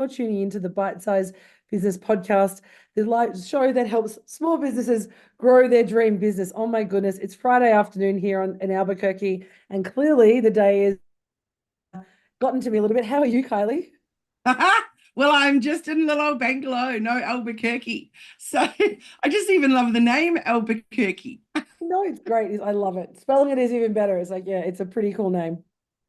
You're tuning into the Bite Size Business Podcast, the live show that helps small businesses grow their dream business. Oh my goodness, it's Friday afternoon here in Albuquerque, and clearly the day has gotten to me a little bit. How are you, Kylie? Well, I'm just in little old Bangalore, no Albuquerque. So I just even love the name Albuquerque. No, it's great. I love it. Spelling it is even better. It's like, yeah, it's a pretty cool name.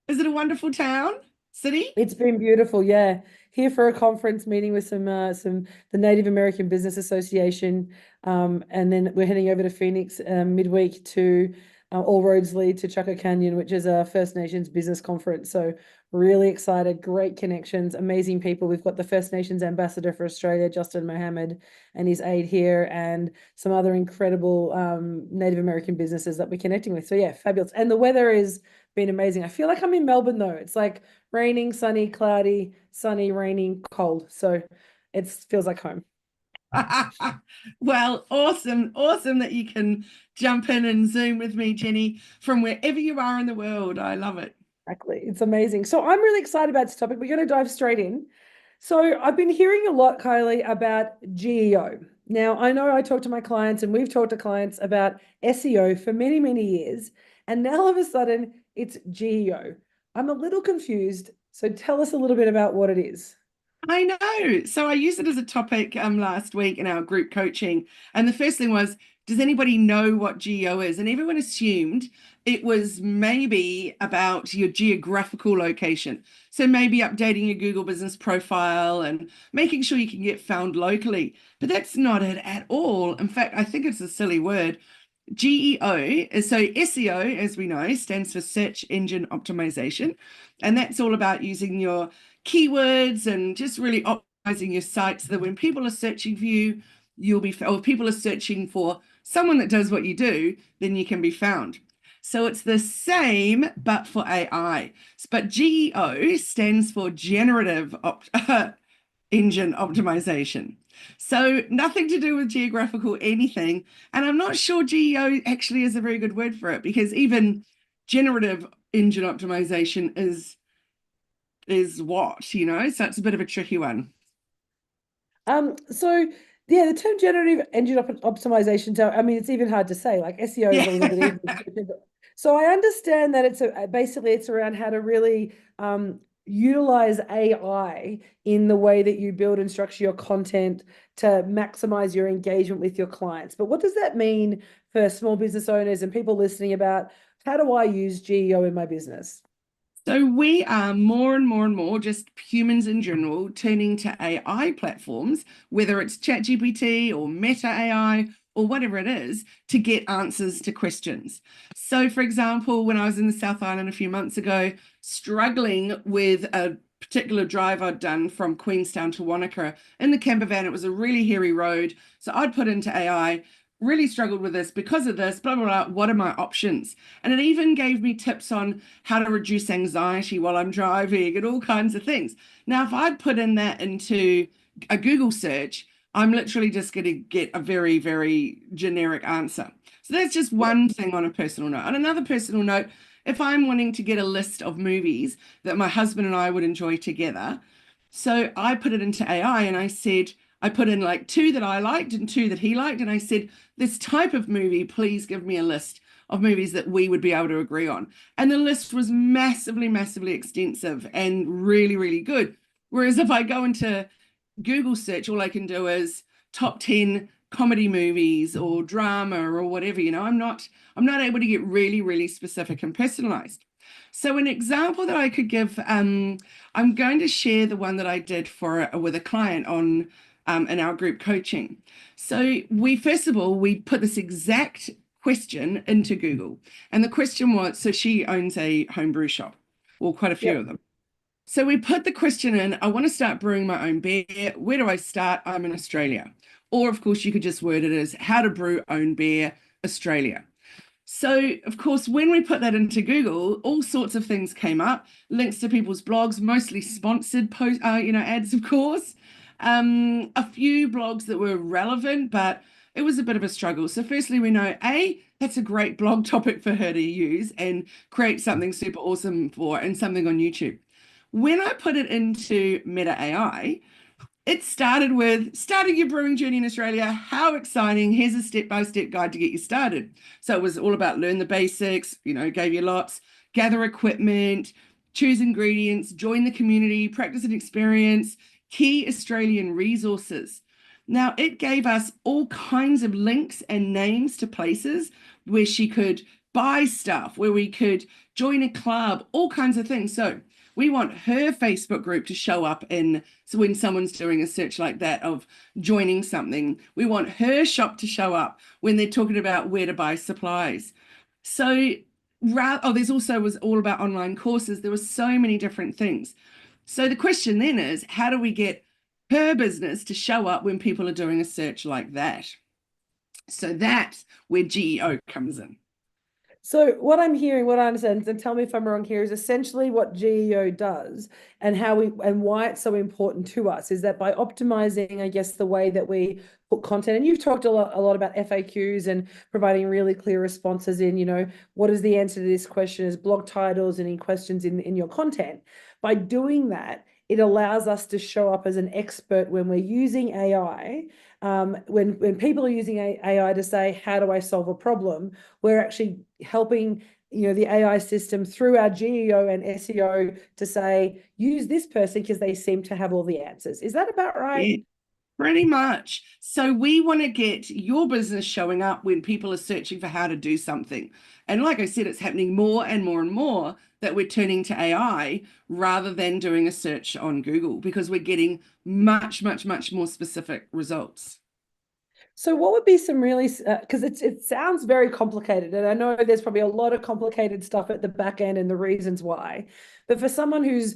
Is it a wonderful town, city? It's been beautiful, yeah. Here for a conference meeting with some the Native American Business Association, and then we're heading over to Phoenix midweek to All Roads Lead to Chaka Canyon, which is a First Nations business conference. So really excited, great connections, amazing people. We've got the First Nations ambassador for Australia, Justin Mohammed, and his aide here, and some other incredible Native American businesses that we're connecting with. So yeah, fabulous. And the weather has been amazing. I feel like I'm in Melbourne though. It's like raining, sunny, cloudy, sunny, raining, cold. So it feels like home. Well, awesome. Awesome that you can jump in and Zoom with me, Jenny, from wherever you are in the world. I love it. Exactly. It's amazing. So I'm really excited about this topic. We're going to dive straight in. So I've been hearing a lot, Kylie, about GEO. Now, I know I talk to my clients and we've talked to clients about SEO for many, many years. And now all of a sudden it's GEO. I'm a little confused. So tell us a little bit about what it is. I know. So I used it as a topic last week in our group coaching. And the first thing was, does anybody know what geo is? And everyone assumed it was maybe about your geographical location. So maybe updating your Google business profile and making sure you can get found locally. But that's not it at all. In fact, I think it's a silly word. GEO is so SEO, as we know, stands for search engine optimization. And that's all about using your keywords and just really optimizing your site so that when people are searching for you, you'll be, or people are searching for someone that does what you do, then you can be found. So it's the same, but for AI. But GEO stands for generative engine optimization. So nothing to do with geographical anything. And I'm not sure GEO actually is a very good word for it because even generative engine optimization is what, so it's a bit of a tricky one. So yeah, the term generative engine optimization, so I mean, it's even hard to say, like SEO is a little bit Yeah. easier. So I understand that it's basically it's around how to really utilize AI in the way that you build and structure your content to maximize your engagement with your clients. But what does that mean for small business owners and people listening about how do I use GEO in my business? So we are more and more and more, just humans in general, turning to AI platforms, whether it's ChatGPT or Meta AI or whatever it is, to get answers to questions. So, for example, when I was in the South Island a few months ago, struggling with a particular drive I'd done from Queenstown to Wanaka in the camper van, it was a really hairy road. So I'd put into AI, really struggled with this because of this, blah, blah, blah. What are my options? And it even gave me tips on how to reduce anxiety while I'm driving and all kinds of things. Now, if I'd put in that into a Google search, I'm literally just going to get a very, very generic answer. So that's just Yeah. one thing on a personal note. On another personal note, if I'm wanting to get a list of movies that my husband and I would enjoy together, so I put it into AI and I said, I put in like two that I liked and two that he liked. And I said, this type of movie, please give me a list of movies that we would be able to agree on. And the list was massively, massively extensive and really, really good. Whereas if I go into Google search, all I can do is top 10 comedy movies or drama or whatever, I'm not able to get really, really specific and personalized. So an example that I could give, I'm going to share the one that I did for with a client on in our group coaching. So we first of all we put this exact question into Google, and the question was, so she owns a home brew shop, or quite a few Yep. of them. So we put the question in, I want to start brewing my own beer. Where do I start? I'm in Australia. Or of course you could just word it as how to brew own beer, Australia. So, of course, when we put that into Google, all sorts of things came up, links to people's blogs, mostly sponsored post, ads, of course. A few blogs that were relevant, but it was a bit of a struggle. So, firstly, we know that's a great blog topic for her to use and create something super awesome for and something on YouTube. When I put it into Meta AI, it started with starting your brewing journey in Australia. How exciting. Here's a step-by-step guide to get you started. So it was all about learn the basics, gave you lots, gather equipment, choose ingredients, join the community, practice and experience, key Australian resources. Now, it gave us all kinds of links and names to places where she could buy stuff, where we could join a club, all kinds of things. So we want her Facebook group to show up so when someone's doing a search like that of joining something. We want her shop to show up when they're talking about where to buy supplies. So, there's also was all about online courses. There were so many different things. So the question then is, how do we get her business to show up when people are doing a search like that? So that's where GEO comes in. So what I'm hearing, what I understand, and tell me if I'm wrong here, is essentially what GEO does and why it's so important to us is that by optimizing, I guess, the way that we put content, and you've talked a lot about FAQs and providing really clear responses in, what is the answer to this question as blog titles and in questions in your content. By doing that, it allows us to show up as an expert when we're using AI. When people are using AI to say, how do I solve a problem? We're actually helping the AI system through our GEO and SEO to say, use this person because they seem to have all the answers. Is that about right? Yeah, pretty much. So we want to get your business showing up when people are searching for how to do something. And like I said, it's happening more and more and more that we're turning to AI rather than doing a search on Google because we're getting much, much, much more specific results. So what would be some really, because it sounds very complicated, and I know there's probably a lot of complicated stuff at the back end and the reasons why, but for someone who's,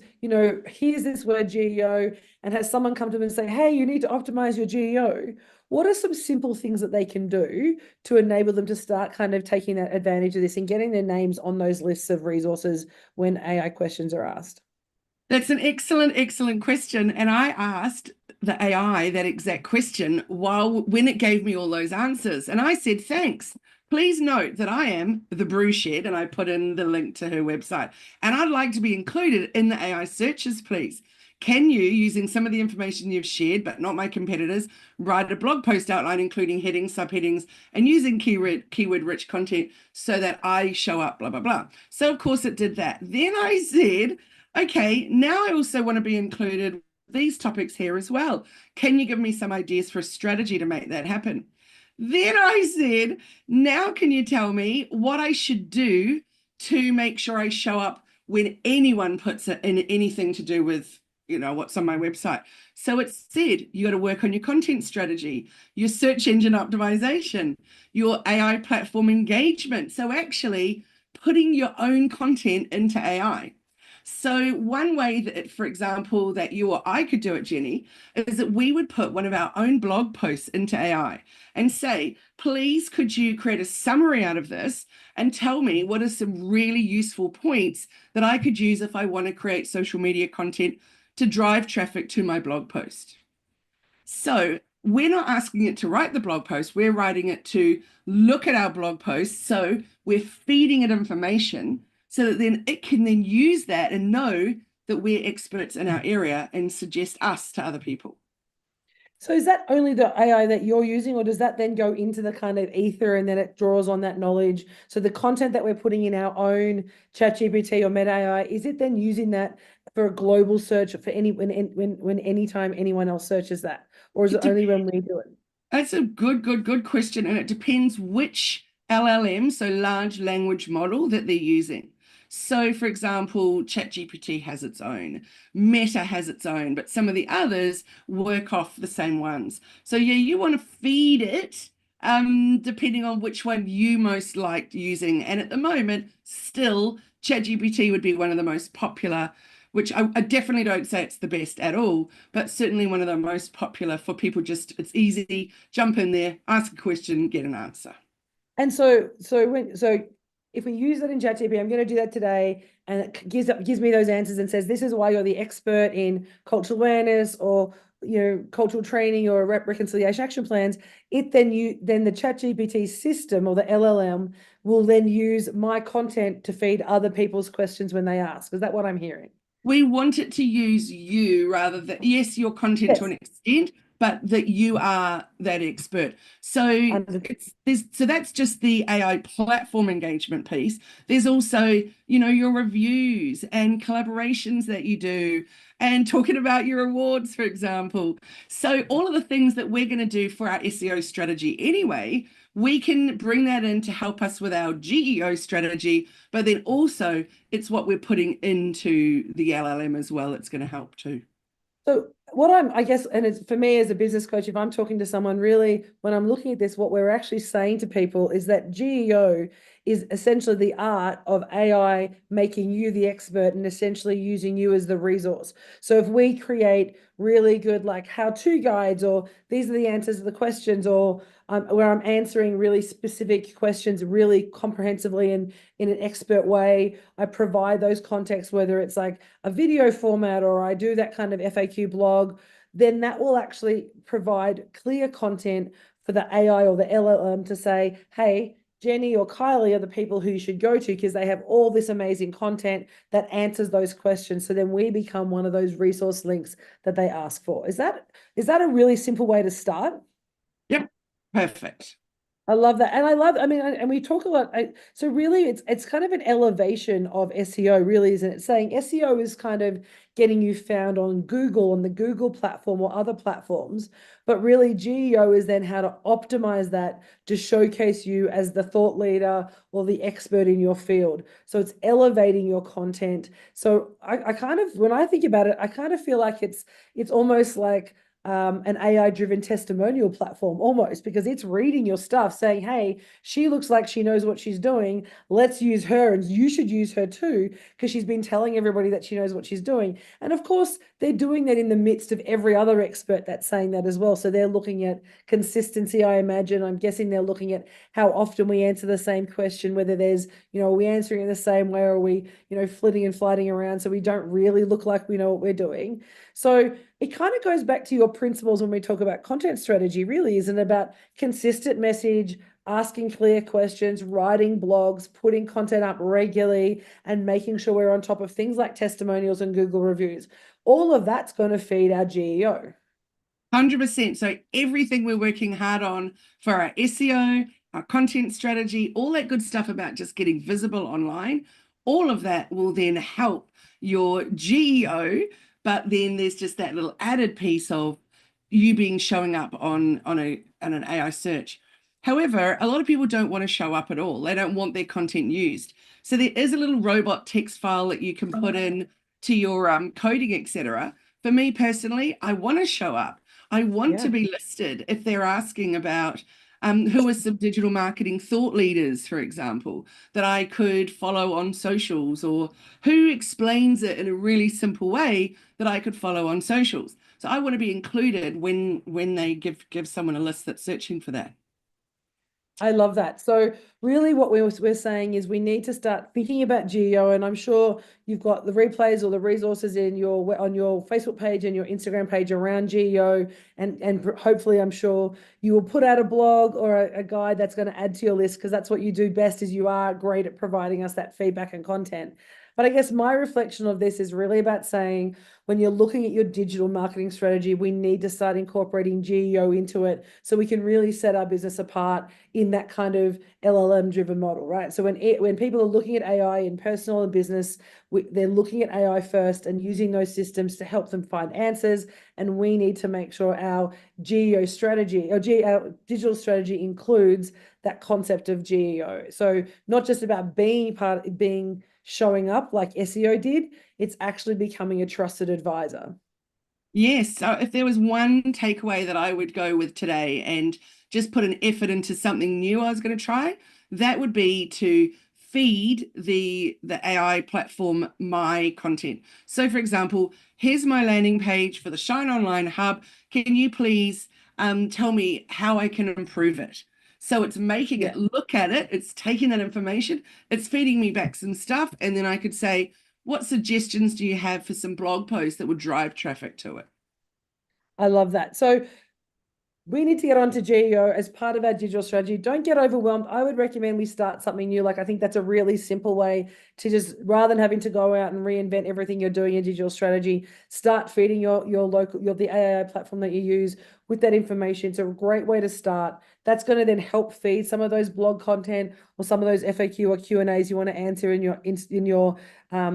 hears this word GEO and has someone come to them and say, hey, you need to optimize your GEO, what are some simple things that they can do to enable them to start kind of taking that advantage of this and getting their names on those lists of resources when AI questions are asked? That's an excellent, excellent question. And I asked the AI that exact question when it gave me all those answers. And I said, thanks. Please note that I am the Brew Shed, and I put in the link to her website. And I'd like to be included in the AI searches, please. Can you, using some of the information you've shared, but not my competitors, write a blog post outline, including headings, subheadings, and using keyword-rich content so that I show up, blah, blah, blah. So, of course, it did that. Then I said, okay, now I also want to be included these topics here as well. Can you give me some ideas for a strategy to make that happen? Then I said, now can you tell me what I should do to make sure I show up when anyone puts it in anything to do with what's on my website. So it said, you got to work on your content strategy, your search engine optimization, your AI platform engagement. So actually putting your own content into AI. So one way that, for example, that you or I could do it, Jenny, is that we would put one of our own blog posts into AI and say, please, could you create a summary out of this and tell me what are some really useful points that I could use if I want to create social media content to drive traffic to my blog post. So we're not asking it to write the blog post, we're writing it to look at our blog post. So we're feeding it information so that then it can then use that and know that we're experts in our area and suggest us to other people. So is that only the AI that you're using, or does that then go into the kind of ether and then it draws on that knowledge? So the content that we're putting in our own ChatGPT or Meta AI, is it then using that for a global search for anytime anyone else searches that? Or is it only when we do it? That's a good question. And it depends which LLM, so large language model, that they're using. So, for example, ChatGPT has its own, Meta has its own, but some of the others work off the same ones. So, yeah, you want to feed it depending on which one you most liked using. And at the moment, still, ChatGPT would be one of the most popular, which I definitely don't say it's the best at all, but certainly one of the most popular for people. It's easy, jump in there, ask a question, get an answer. And so if we use that in ChatGPT, I'm going to do that today, and it gives me those answers and says, this is why you're the expert in cultural awareness or cultural training or reconciliation action plans. Then the ChatGPT system or the LLM will then use my content to feed other people's questions when they ask. Is that what I'm hearing? We want it to use you rather than, yes, your content to Yes. an extent, but that you are that expert. So Under- so that's just the AI platform engagement piece. There's also, you know, your reviews and collaborations that you do and talking about your awards, for example. So all of the things that we're going to do for our SEO strategy anyway, we can bring that in to help us with our GEO strategy, but then also it's what we're putting into the LLM as well. It's going to help too. So I guess, and it's for me as a business coach, if I'm talking to someone really, when I'm looking at this, what we're actually saying to people is that GEO is essentially the art of AI making you the expert and essentially using you as the resource. So if we create really good like how-to guides, or these are the answers to the questions, or where I'm answering really specific questions really comprehensively and in an expert way, I provide those contexts, whether it's like a video format or I do that kind of FAQ blog, then that will actually provide clear content for the AI or the LLM to say, hey, Jenni or Kylie are the people who you should go to because they have all this amazing content that answers those questions. So then we become one of those resource links that they ask for. Is that a really simple way to start? Yep, perfect. I love that. And I mean, and we talk a lot. So really it's kind of an elevation of SEO, really, isn't it? Saying SEO is kind of getting you found on Google, on the Google platform or other platforms. But really GEO is then how to optimize that to showcase you as the thought leader or the expert in your field. So it's elevating your content. So I kind of, when I think about it, I kind of feel like it's almost like an AI-driven testimonial platform almost, because it's reading your stuff saying, hey, she looks like she knows what she's doing. Let's use her, and you should use her too, because she's been telling everybody that she knows what she's doing. And of course, they're doing that in the midst of every other expert that's saying that as well. So they're looking at consistency, I imagine. I'm guessing they're looking at how often we answer the same question, whether there's, are we answering in the same way, or are we, flitting and flighting around so we don't really look like we know what we're doing. So it kind of goes back to your principles when we talk about content strategy, really, isn't it, about consistent message, asking clear questions, writing blogs, putting content up regularly, and making sure we're on top of things like testimonials and Google reviews. All of that's going to feed our GEO. 100%. So everything we're working hard on for our SEO, our content strategy, all that good stuff about just getting visible online, all of that will then help your GEO. But then there's just that little added piece of you being showing up on an AI search. However, a lot of people don't want to show up at all. They don't want their content used. So there is a little robot text file that you can put in to your coding, etc. For me personally, I want to show up. I want to be listed if they're asking about who are some digital marketing thought leaders, for example, that I could follow on socials, or who explains it in a really simple way that I could follow on socials. So I want to be included when they give someone a list that's searching for that. I love that. So really what we're saying is we need to start thinking about GEO, and I'm sure you've got the replays or the resources on your Facebook page and your Instagram page around GEO, and hopefully I'm sure you will put out a blog or a guide that's going to add to your list, because that's what you do best, is you are great at providing us that feedback and content. But I guess my reflection of this is really about saying, when you're looking at your digital marketing strategy, we need to start incorporating GEO into it so we can really set our business apart in that kind of LLM driven model, right? So when people are looking at AI in personal and business, they're looking at AI first and using those systems to help them find answers. And we need to make sure our GEO strategy, or our digital strategy, includes that concept of GEO. So not just about being showing up like SEO did, it's actually becoming a trusted advisor. Yes. So if there was one takeaway that I would go with today and just put an effort into something new I was going to try, that would be to feed the AI platform my content. So for example, here's my landing page for the Shine Online Hub. Can you please tell me how I can improve it? So it's making it look at it, it's taking that information, it's feeding me back some stuff, and then I could say, what suggestions do you have for some blog posts that would drive traffic to it? I love that. So we need to get onto GEO as part of our digital strategy. Don't get overwhelmed. I would recommend we start something new. Like, I think that's a really simple way to just, rather than having to go out and reinvent everything you're doing in digital strategy, start feeding your local, the AI platform that you use with that information. It's a great way to start. That's going to then help feed some of those blog content or some of those FAQ or Q&As you want to answer in your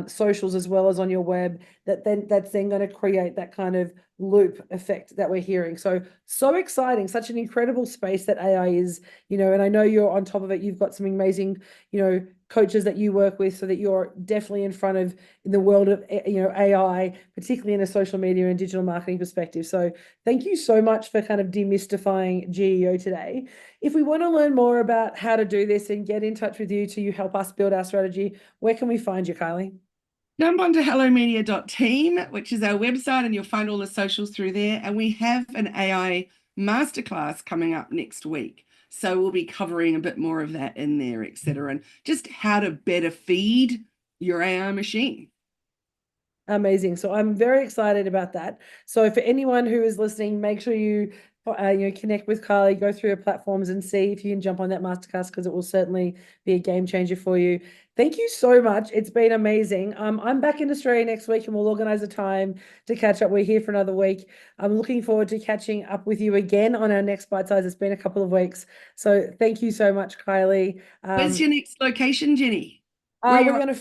socials as well as on your web. That's then going to create that kind of loop effect that we're hearing. So exciting, such an incredible space that AI is, and I know you're on top of it. You've got some amazing, coaches that you work with, so that you're definitely in front of in the world of, AI, particularly in a social media and digital marketing perspective. So thank you so much for kind of demystifying GEO today. If we want to learn more about how to do this and get in touch with you to help us build our strategy, where can we find you, Kylie? Jump onto hellomedia.team, which is our website, and you'll find all the socials through there. And we have an AI masterclass coming up next week. So we'll be covering a bit more of that in there, etc. And just how to better feed your AI machine. Amazing. So I'm very excited about that. So for anyone who is listening, make sure you connect with Kylie, go through her platforms and see if you can jump on that masterclass, because it will certainly be a game changer for you. Thank you so much. It's been amazing. I'm back in Australia next week, and we'll organize a time to catch up. We're here for another week. I'm looking forward to catching up with you again on our next Bite Size. It's been a couple of weeks. So thank you so much, Kylie. Where's your next location, Jenni? Where We're you going to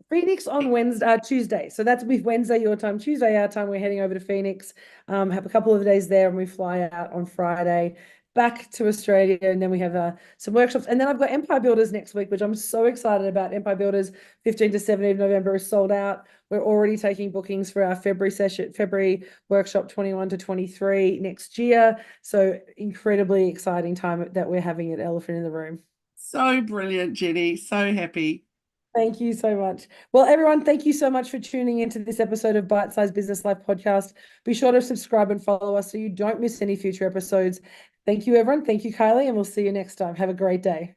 Phoenix on Tuesday. So that's with Wednesday your time, Tuesday our time. We're heading over to Phoenix, have a couple of days there, and we fly out on Friday back to Australia. And then we have some workshops. And then I've got Empire Builders next week, which I'm so excited about. Empire Builders, 15 to 17 November is sold out. We're already taking bookings for our February workshop 21 to 23 next year. So incredibly exciting time that we're having at Elephant in the Room. So brilliant, Jenni. So happy. Thank you so much. Well, everyone, thank you so much for tuning into this episode of Bite Size Business Life podcast. Be sure to subscribe and follow us so you don't miss any future episodes. Thank you, everyone. Thank you, Kylie, and we'll see you next time. Have a great day.